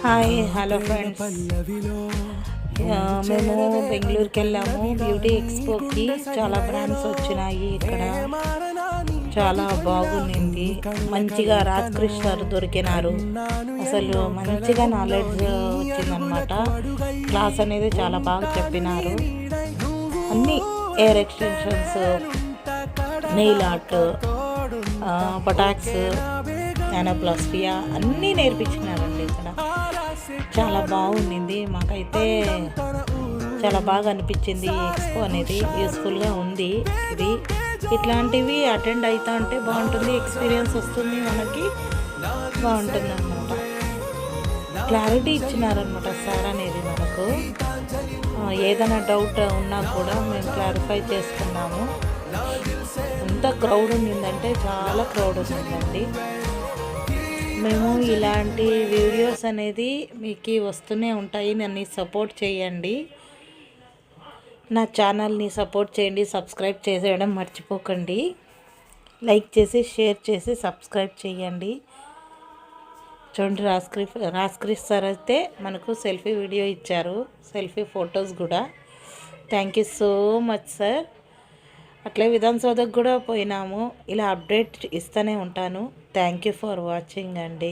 Hi hello friends, మేము బెంగళూరుకి వెళ్ళాము. బ్యూటీ ఎక్స్పోకి చాలా బ్రాండ్స్ వచ్చినాయి. ఇక్కడ చాలా బాగుంది. మంచిగా రాజ్ సార్ దొరికినారు. అసలు మంచిగా నాలెడ్జ్ వచ్చిందనమాట. క్లాస్ అనేది చాలా బాగా చెప్పినారు. అన్నీ ఎయిర్ ఎక్స్టెన్షన్స్, నెయిల్ ఆర్ట్, పటాక్స్, నానోప్లాస్టియా అన్నీ నేర్పించినారండి. ఇక్కడ చాలా బాగుంది. మాకైతే చాలా బాగా అనిపించింది. ఎక్స్పో అనేది యూస్ఫుల్గా ఉంది. ఇది ఇట్లాంటివి అటెండ్ అవుతా ఉంటే బాగుంటుంది. ఎక్స్పీరియన్స్ వస్తుంది, మనకి బాగుంటుంది అన్నమాట. క్లారిటీ ఇచ్చినారనమాట సార్ అనేది. మనకు ఏదైనా డౌట్ ఉన్నా కూడా మేము క్లారిఫై చేసుకున్నాము. ఎంత క్రౌడ్ ఉండిందంటే చాలా క్రౌడ్ ఉండిందండి. మేము ఇలాంటి వీడియోస్ అనేది మీకు వస్తూనే ఉంటాయి. నన్ను సపోర్ట్ చేయండి, నా ఛానల్ని సపోర్ట్ చేయండి. సబ్స్క్రైబ్ చేసేయడం మర్చిపోకండి. లైక్ చేసి షేర్ చేసి సబ్స్క్రైబ్ చేయండి. చూడండి, రాజ్ సార్ అయితే మనకు సెల్ఫీ వీడియో ఇచ్చారు, సెల్ఫీ ఫొటోస్ కూడా. Thank you so much sir. అట్లే విధాన్ సౌధకు కూడా పోయినాము. ఇలా అప్డేట్ ఇస్తూనే ఉంటాను. థ్యాంక్ యూ ఫర్ వాచింగ్ అండి.